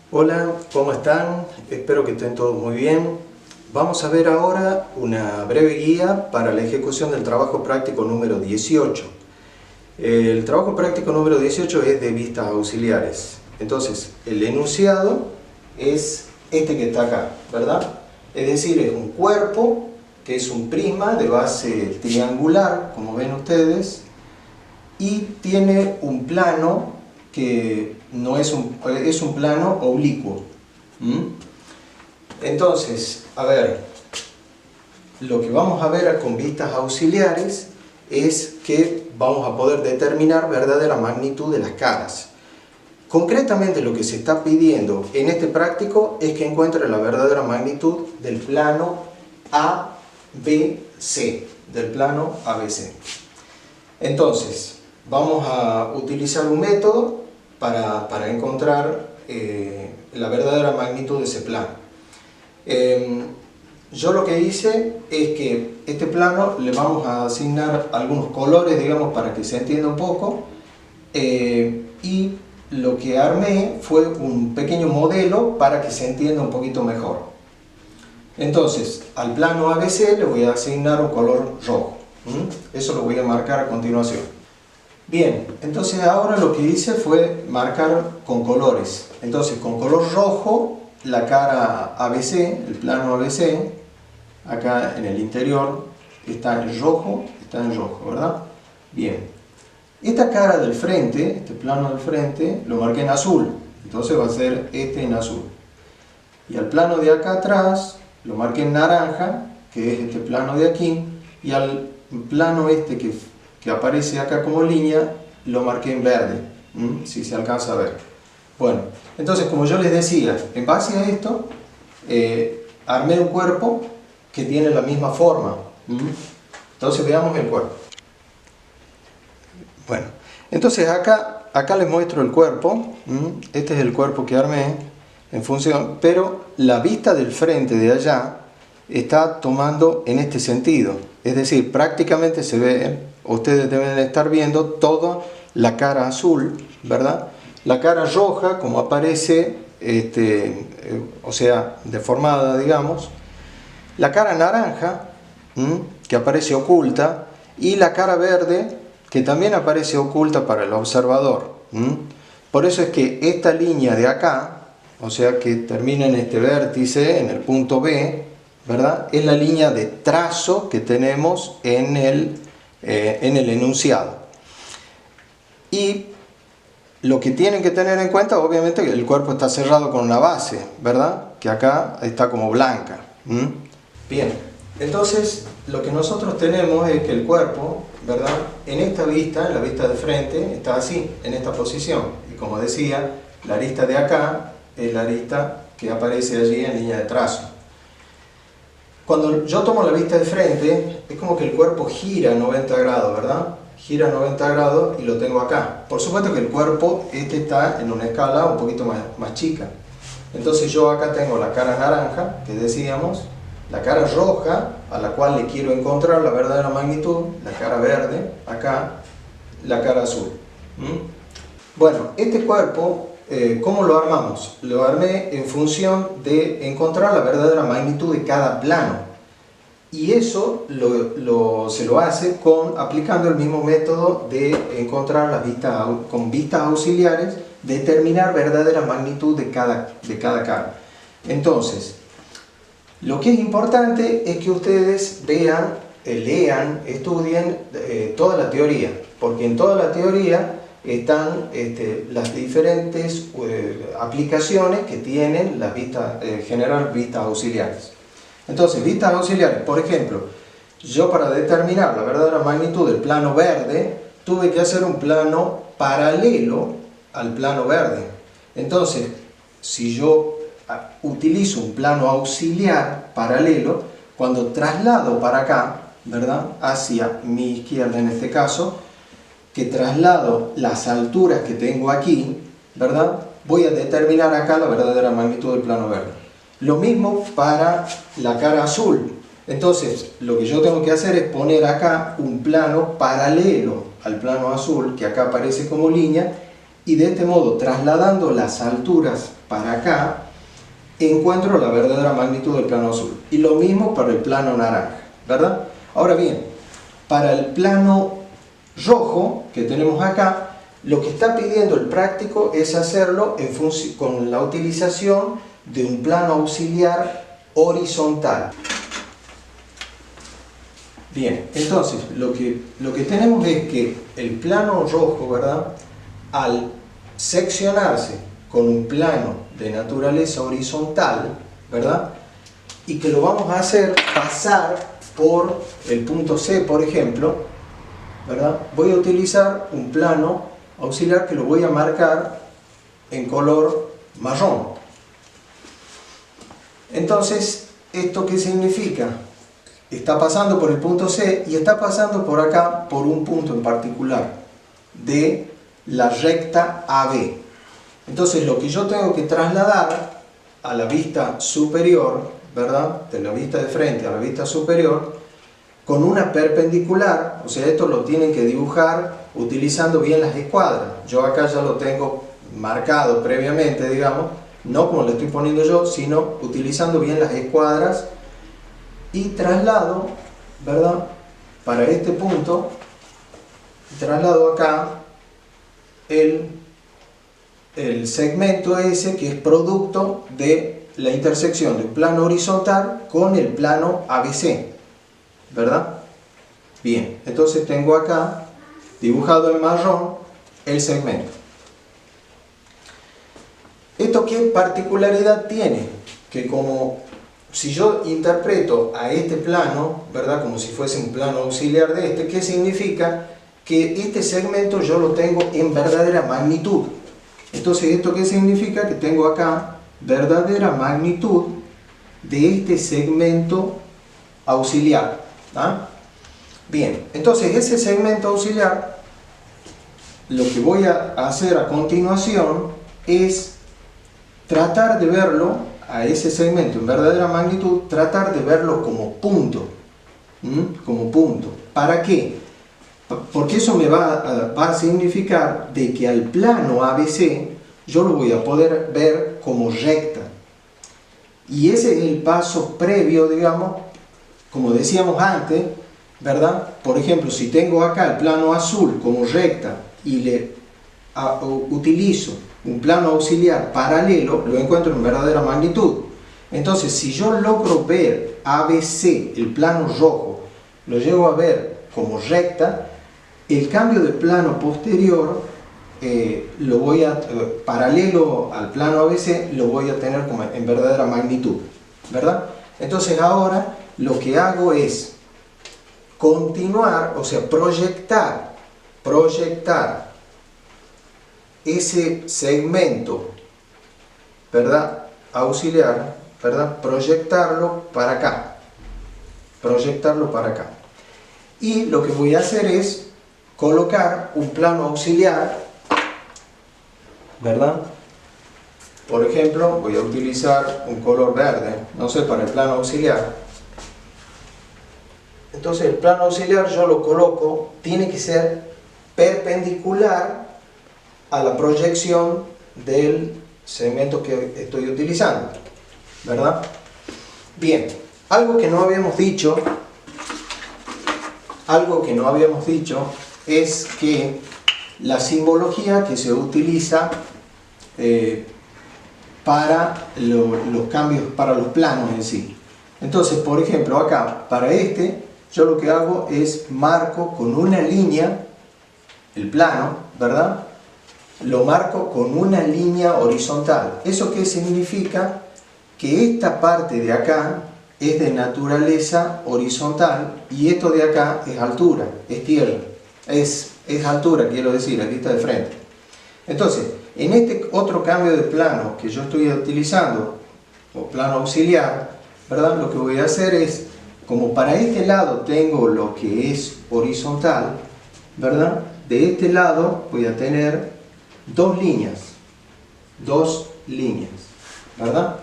Hola, ¿cómo están? Espero que estén todos muy bien. Vamos a ver ahora una breve guía para la ejecución del trabajo práctico número 18. El trabajo práctico número 18 es de vistas auxiliares. Entonces, el enunciado es este que está acá, ¿verdad? Es decir, es un cuerpo que es un prisma de base triangular, como ven ustedes, y tiene un plano que no es un plano oblicuo. Entonces, a ver, lo que vamos a ver con vistas auxiliares es que vamos a poder determinar verdadera magnitud de las caras. Concretamente lo que se está pidiendo en este práctico es que encuentre la verdadera magnitud del plano ABC, del plano ABC. Entonces, vamos a utilizar un método para encontrar la verdadera magnitud de ese plano. Yo lo que hice es que este plano le vamos a asignar algunos colores, digamos, para que se entienda un poco, y lo que armé fue un pequeño modelo para que se entienda un poquito mejor. Entonces, al plano ABC le voy a asignar un color rojo. Eso lo voy a marcar a continuación. Bien, entonces ahora lo que hice fue marcar con colores. Entonces, con color rojo, la cara ABC, el plano ABC, acá en el interior, está en rojo, ¿verdad? Bien. Esta cara del frente, este plano del frente, lo marqué en azul. Entonces va a ser este en azul. Y al plano de acá atrás, lo marqué en naranja, que es este plano de aquí. Y al plano este que aparece acá como línea, lo marqué en verde, si se alcanza a ver. Bueno, entonces como yo les decía, en base a esto, armé un cuerpo que tiene la misma forma. Entonces veamos el cuerpo. Bueno, entonces acá les muestro el cuerpo. Este es el cuerpo que armé en función, pero la vista del frente de allá está tomando en este sentido. Es decir, prácticamente se ve, ustedes deben estar viendo toda la cara azul, ¿verdad? La cara roja, como aparece, o sea, deformada, digamos. La cara naranja, que aparece oculta, y la cara verde, que también aparece oculta para el observador. Por eso es que esta línea de acá, o sea, que termina en este vértice, en el punto B, ¿verdad? Es la línea de trazo que tenemos en el enunciado. Y lo que tienen que tener en cuenta, obviamente, que el cuerpo está cerrado con una base, ¿verdad? Que acá está como blanca. Bien, entonces lo que nosotros tenemos es que el cuerpo, ¿verdad? En esta vista, en la vista de frente, está así, en esta posición. Y como decía, la arista de acá es la arista que aparece allí en línea de trazo. Cuando yo tomo la vista de frente, es como que el cuerpo gira 90 grados, ¿verdad? Gira 90 grados y lo tengo acá. Por supuesto que el cuerpo está en una escala un poquito más chica. Entonces yo acá tengo la cara naranja, que decíamos, la cara roja, a la cual le quiero encontrar la verdadera magnitud, la cara verde, acá, la cara azul. Bueno, este cuerpo, ¿cómo lo armamos? Lo armé en función de encontrar la verdadera magnitud de cada plano. Y eso se lo hace aplicando el mismo método de encontrar con vistas auxiliares, determinar verdadera magnitud de cada cara. Entonces, lo que es importante es que ustedes vean, lean, estudien toda la teoría, porque en toda la teoría están las diferentes aplicaciones que tienen generar vistas auxiliares. Entonces, vistas auxiliares, por ejemplo, yo para determinar la verdadera magnitud del plano verde, tuve que hacer un plano paralelo al plano verde. Entonces, si yo utilizo un plano auxiliar paralelo, cuando traslado para acá, ¿verdad? Hacia mi izquierda en este caso, que traslado las alturas que tengo aquí, ¿verdad? Voy a determinar acá la verdadera magnitud del plano verde. Lo mismo para la cara azul. Entonces, lo que yo tengo que hacer es poner acá un plano paralelo al plano azul, que acá aparece como línea, Y de este modo, trasladando las alturas para acá, encuentro la verdadera magnitud del plano azul. Y lo mismo para el plano naranja, ¿verdad? Ahora bien, para el plano rojo que tenemos acá, lo que está pidiendo el práctico es hacerlo con la utilización de un plano auxiliar horizontal. Bien, entonces lo que tenemos es que el plano rojo, ¿verdad?, al seccionarse con un plano de naturaleza horizontal, ¿verdad?, y que lo vamos a hacer pasar por el punto C, por ejemplo, ¿verdad?, voy a utilizar un plano auxiliar que lo voy a marcar en color marrón. Entonces, ¿esto qué significa? Está pasando por el punto C y está pasando por acá por un punto en particular de la recta AB. Entonces lo que yo tengo que trasladar a la vista superior, ¿verdad?, de la vista de frente a la vista superior, con una perpendicular, o sea, esto lo tienen que dibujar utilizando bien las escuadras. Yo acá ya lo tengo marcado previamente, digamos, no como lo estoy poniendo yo, sino utilizando bien las escuadras, y traslado, ¿verdad?, para este punto, traslado acá el segmento ese que es producto de la intersección del plano horizontal con el plano ABC, ¿verdad? Bien, entonces tengo acá dibujado en marrón el segmento. ¿Esto qué particularidad tiene? Que como si yo interpreto a este plano, ¿verdad?, como si fuese un plano auxiliar de este, ¿qué significa? Que este segmento yo lo tengo en verdadera magnitud. Entonces, ¿esto qué significa? Que tengo acá verdadera magnitud de este segmento auxiliar. ¿Ah? Bien, entonces ese segmento auxiliar, lo que voy a hacer a continuación es tratar de verlo, a ese segmento en verdadera magnitud, tratar de verlo como punto. Como punto. ¿Para qué? Porque eso me va a significar de que al plano ABC yo lo voy a poder ver como recta. Y ese es el paso previo, digamos, como decíamos antes, ¿verdad? Por ejemplo, si tengo acá el plano azul como recta y utilizo un plano auxiliar paralelo, lo encuentro en verdadera magnitud. Entonces, si yo logro ver ABC, el plano rojo, lo llego a ver como recta, el cambio de plano posterior, paralelo al plano ABC, lo voy a tener como en verdadera magnitud, ¿verdad? Entonces ahora lo que hago es continuar, o sea, proyectar ese segmento, ¿verdad?, auxiliar, ¿verdad?, proyectarlo para acá, y lo que voy a hacer es colocar un plano auxiliar, ¿verdad? Por ejemplo, voy a utilizar un color verde, no sé, para el plano auxiliar. Entonces el plano auxiliar yo lo coloco, tiene que ser perpendicular a la proyección del segmento que estoy utilizando, ¿verdad? Bien, algo que no habíamos dicho es que la simbología que se utiliza para los cambios, para los planos en sí. Entonces, por ejemplo, acá, para yo lo que hago es marco con una línea el plano, ¿verdad? Lo marco con una línea horizontal. ¿Eso qué significa? Que esta parte de acá es de naturaleza horizontal y esto de acá es altura, es tierra, es altura, quiero decir, aquí está de frente. Entonces, en este otro cambio de plano que yo estoy utilizando, o plano auxiliar, ¿verdad?, lo que voy a hacer es, como para este lado tengo lo que es horizontal, ¿verdad?, de este lado voy a tener dos líneas, ¿verdad?,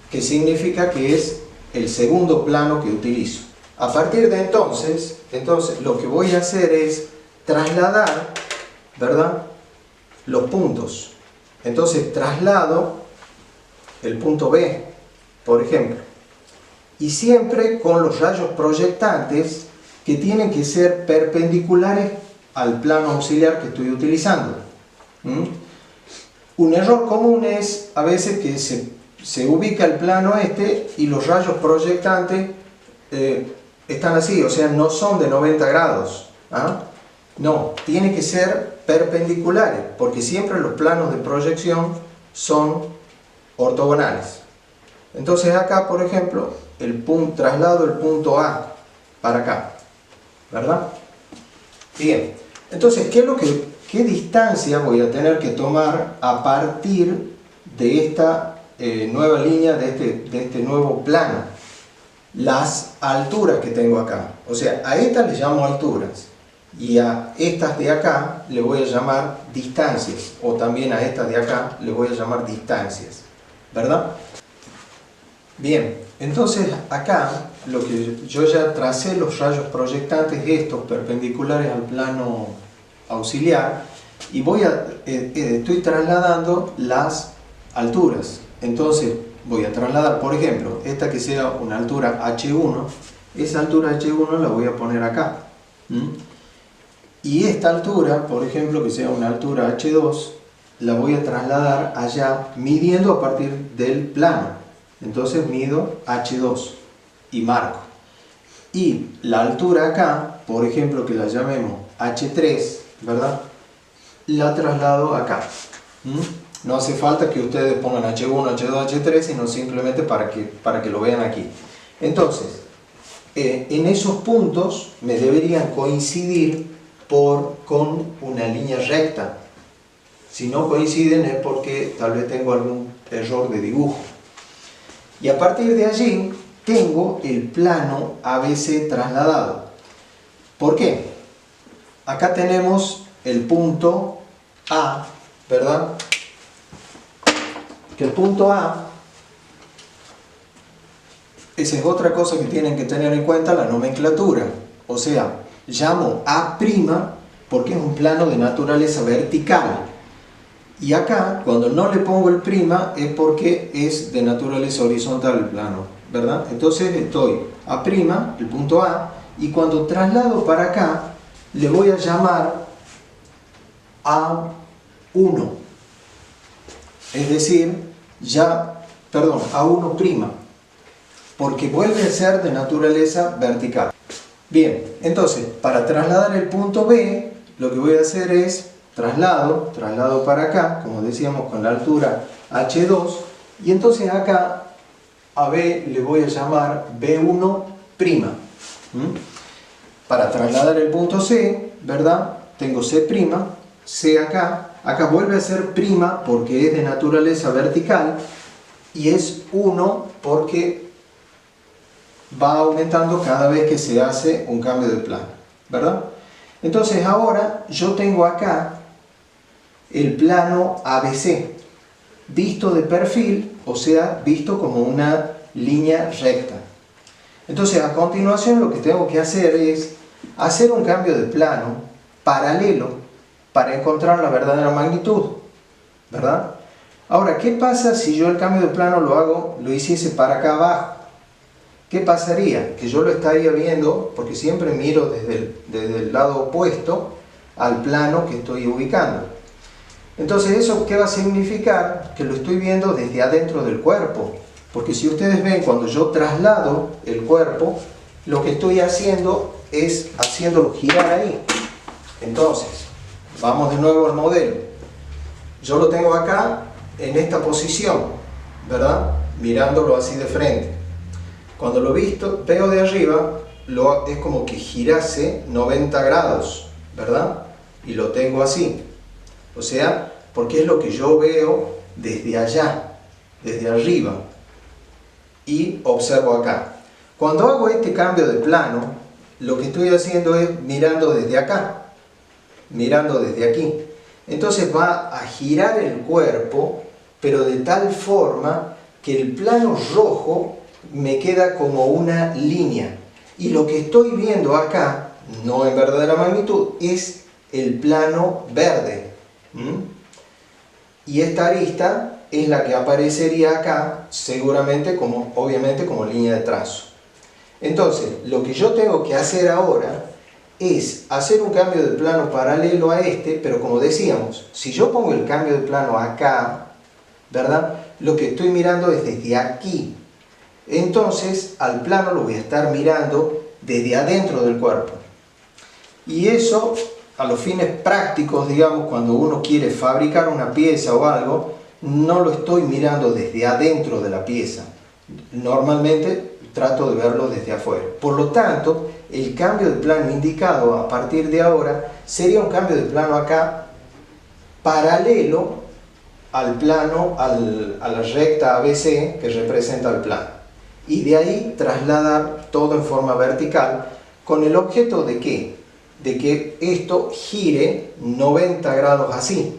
que significa que es el segundo plano que utilizo. A partir de entonces lo que voy a hacer es trasladar, ¿verdad?, los puntos. Entonces traslado el punto B, por ejemplo, y siempre con los rayos proyectantes que tienen que ser perpendiculares al plano auxiliar que estoy utilizando. Un error común es a veces que se ubica el plano y los rayos proyectantes están así, o sea, no son de 90 grados. No, tiene que ser perpendiculares, porque siempre los planos de proyección son ortogonales. Entonces acá, por ejemplo, traslado el punto A para acá, ¿verdad? Bien, entonces, ¿qué distancia voy a tener que tomar a partir de esta nueva línea, de este nuevo plano? Las alturas que tengo acá. O sea, a estas les llamo alturas. Y a estas de acá le voy a llamar distancias. O también a estas de acá le voy a llamar distancias. ¿Verdad? Bien, entonces acá lo que yo ya tracé los rayos proyectantes estos perpendiculares al plano auxiliar y estoy trasladando las alturas. Entonces voy a trasladar, por ejemplo, esta que sea una altura H1, esa altura H1 la voy a poner acá. Y esta altura, por ejemplo, que sea una altura H2, la voy a trasladar allá midiendo a partir del plano. Entonces mido H2 y marco. Y la altura acá, por ejemplo, que la llamemos H3, ¿verdad? La traslado acá. No hace falta que ustedes pongan H1, H2, H3, sino simplemente para que lo vean aquí. Entonces, en esos puntos me deberían coincidir con una línea recta. Si no coinciden es porque tal vez tengo algún error de dibujo. Y a partir de allí tengo el plano ABC trasladado. ¿Por qué? Acá tenemos el punto A, ¿verdad? Que el punto A, esa es otra cosa que tienen que tener en cuenta, la nomenclatura. O sea, llamo A' porque es un plano de naturaleza vertical. Y acá, cuando no le pongo el prima, es porque es de naturaleza horizontal el plano, ¿verdad? Entonces estoy A', el punto A, y cuando traslado para acá, le voy a llamar A1. Es decir, A1', porque vuelve a ser de naturaleza vertical. Bien, entonces, para trasladar el punto B, lo que voy a hacer es traslado para acá, como decíamos, con la altura H2, y entonces acá a B le voy a llamar B1'. Para trasladar el punto C, ¿verdad? Tengo C', C acá vuelve a ser prima porque es de naturaleza vertical, y es 1 porque va aumentando cada vez que se hace un cambio de plano, ¿verdad? Entonces ahora yo tengo acá el plano ABC, visto de perfil, o sea, visto como una línea recta. Entonces a continuación lo que tengo que hacer es hacer un cambio de plano paralelo para encontrar la verdadera magnitud, ¿verdad? Ahora, ¿qué pasa si yo el cambio de plano lo hiciese para acá abajo? ¿Qué pasaría? Que yo lo estaría viendo, porque siempre miro desde el lado opuesto al plano que estoy ubicando. Entonces, ¿eso qué va a significar? Que lo estoy viendo desde adentro del cuerpo. Porque si ustedes ven, cuando yo traslado el cuerpo, lo que estoy haciendo es haciéndolo girar ahí. Entonces, vamos de nuevo al modelo. Yo lo tengo acá en esta posición, ¿verdad? Mirándolo así de frente. Cuando lo veo de arriba, es como que girase 90 grados, ¿verdad? Y lo tengo así. O sea, porque es lo que yo veo desde allá, desde arriba. Y observo acá. Cuando hago este cambio de plano, lo que estoy haciendo es mirando desde acá, mirando desde aquí. Entonces va a girar el cuerpo, pero de tal forma que el plano rojo me queda como una línea. Y lo que estoy viendo acá, no en verdadera magnitud, es el plano verde. y esta arista es la que aparecería acá, seguramente obviamente como línea de trazo. Entonces, lo que yo tengo que hacer ahora es hacer un cambio de plano paralelo a este, pero como decíamos, si yo pongo el cambio de plano acá, ¿verdad? Lo que estoy mirando es desde aquí. Entonces, al plano lo voy a estar mirando desde adentro del cuerpo. Y eso, a los fines prácticos, digamos, cuando uno quiere fabricar una pieza o algo, no lo estoy mirando desde adentro de la pieza. Normalmente trato de verlo desde afuera. Por lo tanto, el cambio de plano indicado a partir de ahora sería un cambio de plano acá paralelo al plano, a la recta ABC que representa el plano. Y de ahí trasladar todo en forma vertical con el objeto de ¿qué? De que esto gire 90 grados así.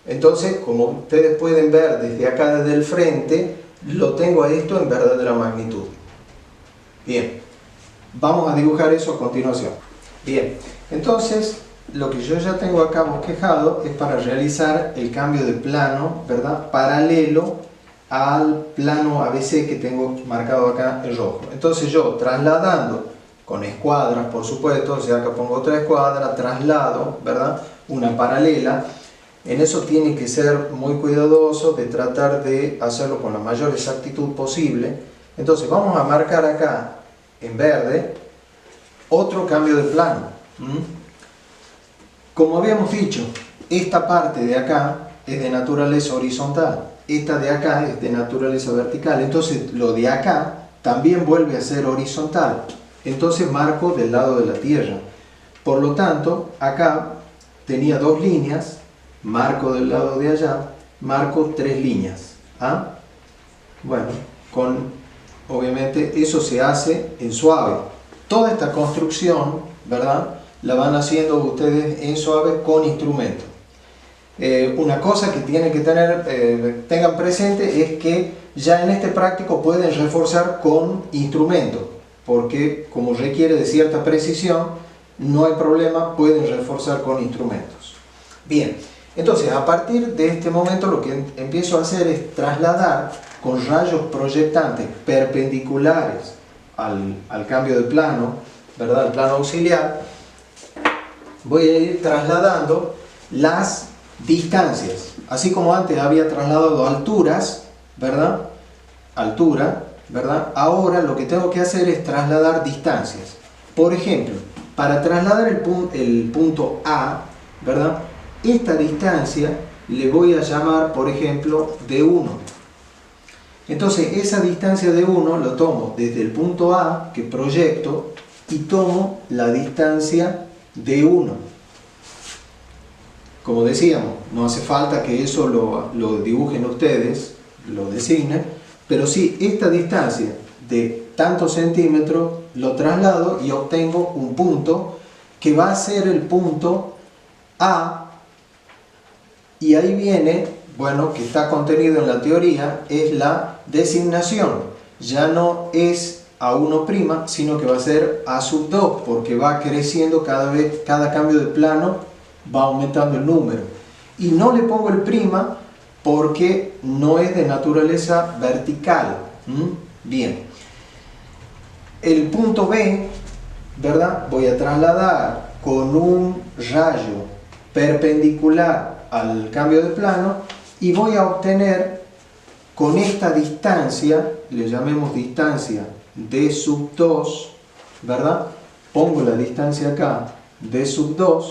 Entonces, como ustedes pueden ver desde acá, desde el frente, lo tengo a esto en verdadera magnitud. Bien, vamos a dibujar eso a continuación. Bien, entonces lo que yo ya tengo acá bosquejado es para realizar el cambio de plano, ¿verdad? Paralelo al plano ABC que tengo marcado acá en rojo. Entonces yo trasladando con escuadras, por supuesto, o sea, acá pongo otra escuadra, traslado, ¿verdad? Una paralela. En eso tiene que ser muy cuidadoso de tratar de hacerlo con la mayor exactitud posible. Entonces vamos a marcar acá en verde otro cambio de plano. Como habíamos dicho, esta parte de acá es de naturaleza horizontal, esta de acá es de naturaleza vertical, entonces lo de acá también vuelve a ser horizontal, entonces marco del lado de la Tierra. Por lo tanto, acá tenía dos líneas, marco del lado de allá, marco tres líneas. ¿Ah? Bueno, obviamente eso se hace en suave. Toda esta construcción, ¿verdad?, la van haciendo ustedes en suave con instrumento. Una cosa que tienen que tengan presente es que ya en este práctico pueden reforzar con instrumento, porque como requiere de cierta precisión, no hay problema, pueden reforzar con instrumentos. Bien, entonces a partir de este momento lo que empiezo a hacer es trasladar con rayos proyectantes perpendiculares al cambio de plano, ¿verdad?, al plano auxiliar. Voy a ir trasladando las distancias, así como antes había trasladado alturas, ¿verdad? Altura, ¿verdad? Ahora lo que tengo que hacer es trasladar distancias. Por ejemplo, para trasladar el punto A, ¿verdad?, esta distancia le voy a llamar, por ejemplo, D1. Entonces esa distancia de 1 lo tomo desde el punto A que proyecto y tomo la distancia de 1. Como decíamos, no hace falta que eso lo dibujen ustedes, lo designen, pero sí esta distancia de tantos centímetros lo traslado y obtengo un punto que va a ser el punto A, y ahí viene, bueno, que está contenido en la teoría, es la designación. Ya no es A1', sino que va a ser A2, porque va creciendo cada vez, cada cambio de plano va aumentando el número. Y no le pongo el prima porque no es de naturaleza vertical. Bien. El punto B, ¿verdad?, voy a trasladar con un rayo perpendicular al cambio de plano y voy a obtener con esta distancia, le llamemos distancia D2, ¿verdad? Pongo la distancia acá, D2,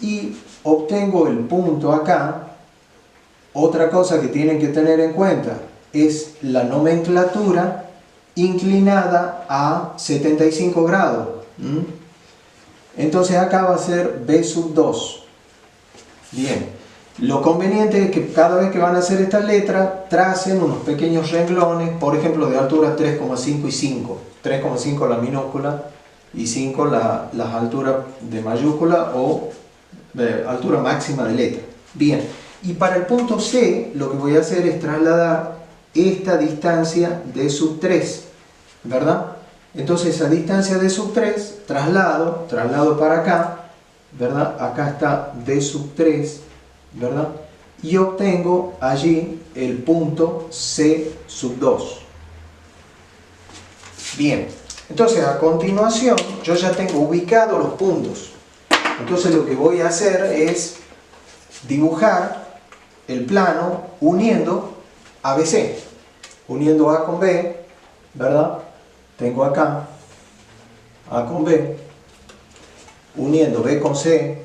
y obtengo el punto acá. Otra cosa que tienen que tener en cuenta es la nomenclatura inclinada a 75 grados. Entonces acá va a ser B2. Bien, lo conveniente es que cada vez que van a hacer esta letra tracen unos pequeños renglones, por ejemplo de altura 3,5 y 5. 3,5 la minúscula y 5 las alturas de mayúscula o de altura máxima de letra. Bien, y para el punto C lo que voy a hacer es trasladar esta distancia D3, ¿verdad? Entonces esa distancia D3, traslado para acá, ¿verdad? Acá está D3, ¿verdad? y obtengo allí el punto C sub 2. Bien, entonces a continuación yo ya tengo ubicados los puntos. Entonces lo que voy a hacer es dibujar el plano uniendo ABC, uniendo A con B, ¿verdad? Tengo acá A con B, uniendo B con C,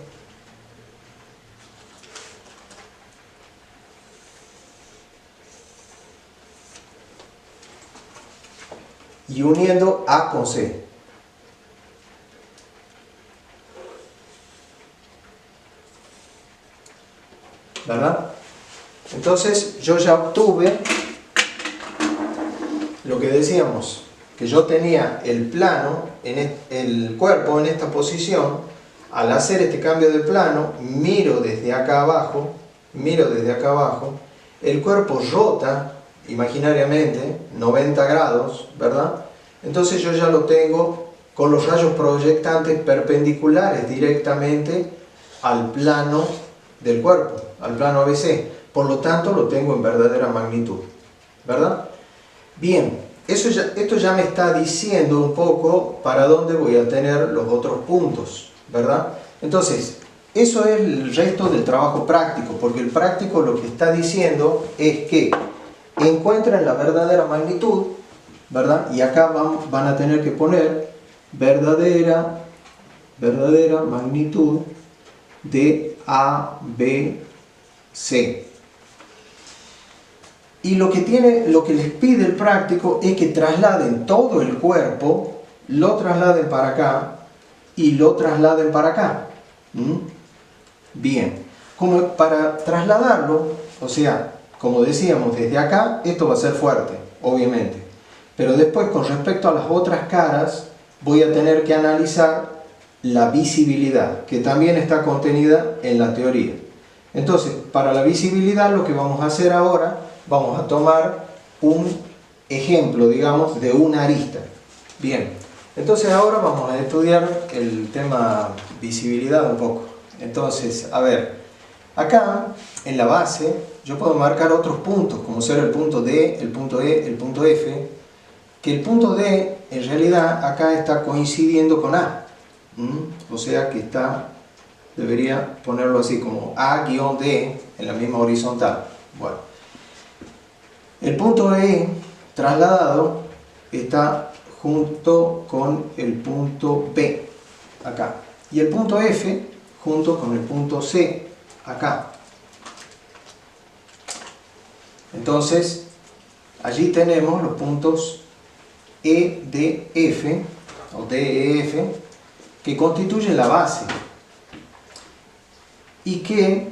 y uniendo A con C. ¿Verdad? Entonces yo ya obtuve lo que decíamos, que yo tenía el plano, el cuerpo en esta posición. Al hacer este cambio de plano, miro desde acá abajo, el cuerpo rota imaginariamente 90 grados, ¿verdad? Entonces yo ya lo tengo con los rayos proyectantes perpendiculares directamente al plano del cuerpo, al plano ABC. Por lo tanto lo tengo en verdadera magnitud, ¿verdad? Bien, esto ya me está diciendo un poco para dónde voy a tener los otros puntos, ¿verdad? Entonces, eso es el resto del trabajo práctico, porque el práctico lo que está diciendo es que encuentran la verdadera magnitud, ¿verdad? Y acá van a tener que poner verdadera magnitud de A, B, C. Y lo que les pide el práctico es que trasladen todo el cuerpo, lo trasladen para acá y lo trasladen para acá. Bien, como para trasladarlo, o sea, como decíamos, desde acá esto va a ser fuerte, obviamente. Pero después, con respecto a las otras caras, voy a tener que analizar la visibilidad, que también está contenida en la teoría. Entonces, para la visibilidad lo que vamos a hacer ahora, vamos a tomar un ejemplo, digamos, de una arista. Bien, entonces ahora vamos a estudiar el tema visibilidad un poco. Entonces, a ver, acá en la base yo puedo marcar otros puntos, como ser el punto D, el punto E, el punto F, que el punto D en realidad acá está coincidiendo con A. O sea que debería ponerlo así como A-D en la misma horizontal. Bueno, el punto E trasladado está junto con el punto B acá, y el punto F junto con el punto C acá. Entonces allí tenemos los puntos EDF o DEF, que constituyen la base y que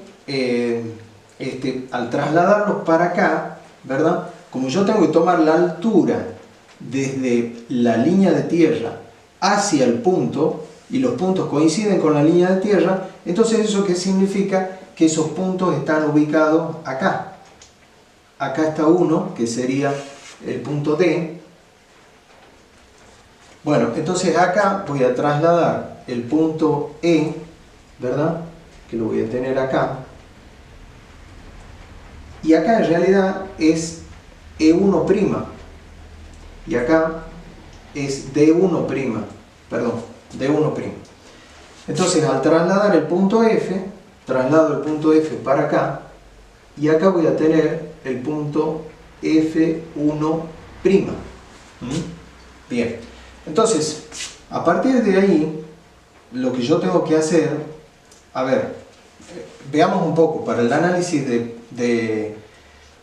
al trasladarlos para acá, ¿verdad? Como yo tengo que tomar la altura desde la línea de tierra hacia el punto, y los puntos coinciden con la línea de tierra, entonces ¿eso qué significa? Que esos puntos están ubicados acá. Acá está uno, que sería el punto D. Bueno, entonces acá voy a trasladar el punto E, ¿verdad? Que lo voy a tener acá. Y acá en realidad es E1'. Y acá es D1', perdón, D1'. Entonces al trasladar el punto F, traslado el punto F para acá, y acá voy a tener el punto F1'. Bien, entonces a partir de ahí lo que yo tengo que hacer, a ver, veamos un poco para el análisis de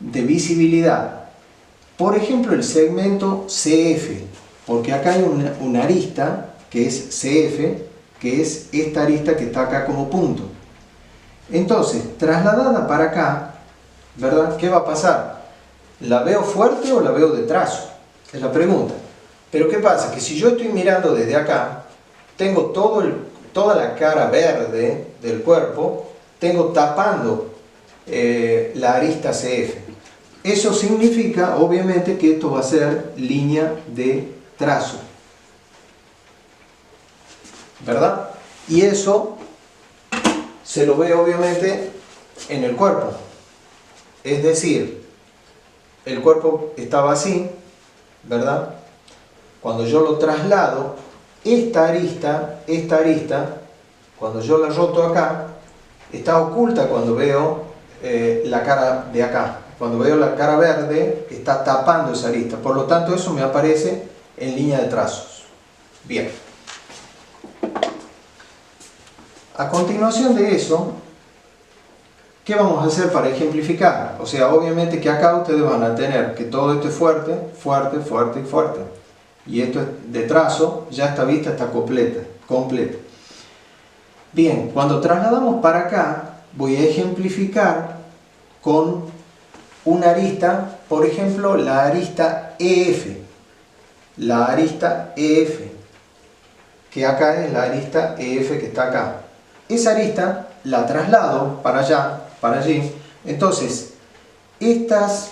visibilidad. Por ejemplo, el segmento CF, porque acá hay una arista que es CF, que es esta arista que está acá como punto. Entonces, trasladada para acá, ¿verdad? ¿Qué va a pasar? ¿La veo fuerte o la veo de trazo? Es la pregunta. Pero ¿qué pasa? Que si yo estoy mirando desde acá, tengo toda la cara verde del cuerpo, tengo tapando la arista CF. Eso significa, obviamente, que esto va a ser línea de trazo, ¿verdad? Y eso se lo ve, obviamente, en el cuerpo. Es decir, el cuerpo estaba así, ¿verdad? Cuando yo lo traslado, esta arista, cuando yo la roto acá, está oculta cuando veo la cara de acá. Cuando veo la cara verde, está tapando esa arista. Por lo tanto, eso me aparece en línea de trazos. Bien. A continuación de eso, ¿qué vamos a hacer para ejemplificar? O sea, obviamente que acá ustedes van a tener que todo esto es fuerte, fuerte, fuerte y fuerte. Y esto es de trazo, ya esta vista está completa. Bien, cuando trasladamos para acá, voy a ejemplificar con una arista, por ejemplo, la arista EF. La arista EF, que acá es la arista EF que está acá. Esa arista la traslado para allá, para allí. Entonces, estas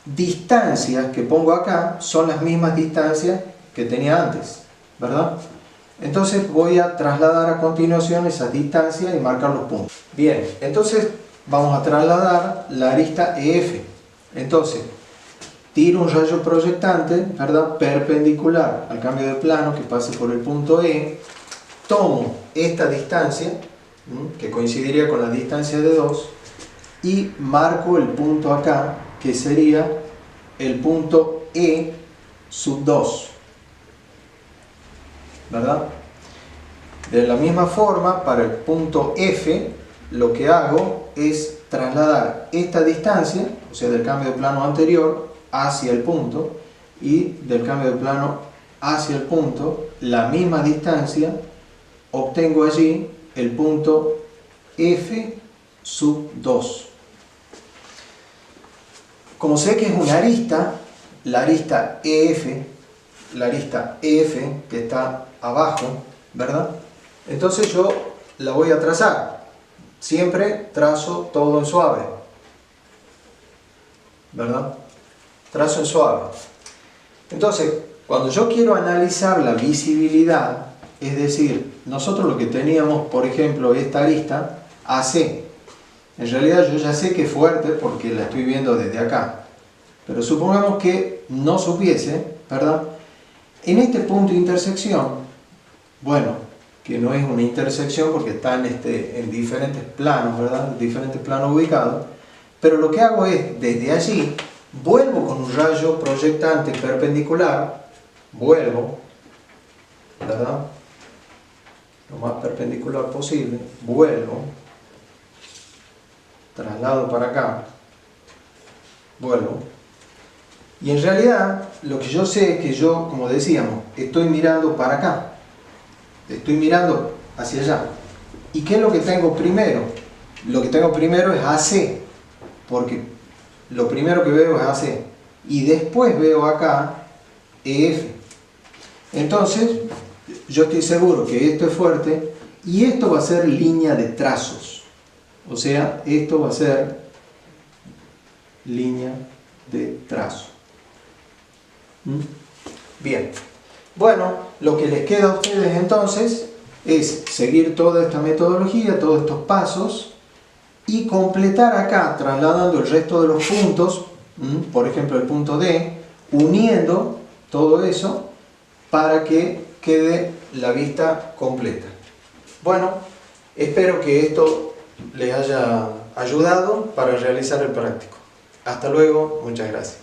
distancias que pongo acá son las mismas distancias que tenía antes, ¿verdad? Entonces voy a trasladar a continuación esas distancias y marcar los puntos. Bien, entonces vamos a trasladar la arista EF. Entonces, tiro un rayo proyectante, ¿verdad? Perpendicular al cambio de plano que pase por el punto E. Tomo esta distancia, que coincidiría con la distancia de 2, y marco el punto acá, que sería el punto E sub 2. ¿Verdad? De la misma forma, para el punto F, lo que hago es trasladar esta distancia, o sea, del cambio de plano anterior hacia el punto, y del cambio de plano hacia el punto, la misma distancia, obtengo allí el punto F sub 2. Como sé que es una arista, la arista EF que está abajo, ¿verdad? Entonces yo la voy a trazar. Siempre trazo todo en suave, ¿verdad? Trazo en suave. Entonces, cuando yo quiero analizar la visibilidad, es decir, nosotros lo que teníamos, por ejemplo, esta arista AC. En realidad yo ya sé que es fuerte porque la estoy viendo desde acá. Pero supongamos que no supiese, ¿verdad? En este punto de intersección, bueno, que no es una intersección porque están en diferentes planos, ¿verdad? Diferentes planos ubicados. Pero lo que hago es, desde allí, vuelvo con un rayo proyectante perpendicular, vuelvo, ¿verdad? Lo más perpendicular posible, vuelvo, traslado para acá, vuelvo. Y en realidad, lo que yo sé es que yo, como decíamos, estoy mirando para acá. Estoy mirando hacia allá. ¿Y qué es lo que tengo primero? Lo que tengo primero es AC, porque lo primero que veo es AC. Y después veo acá EF. Entonces, yo estoy seguro que esto es fuerte y esto va a ser línea de trazos. O sea, esto va a ser línea de trazo. Bien, bueno, lo que les queda a ustedes entonces es seguir toda esta metodología, todos estos pasos y completar acá trasladando el resto de los puntos, por ejemplo el punto D, uniendo todo eso para que quede la vista completa. Bueno, espero que esto les haya ayudado para realizar el práctico. Hasta luego, muchas gracias.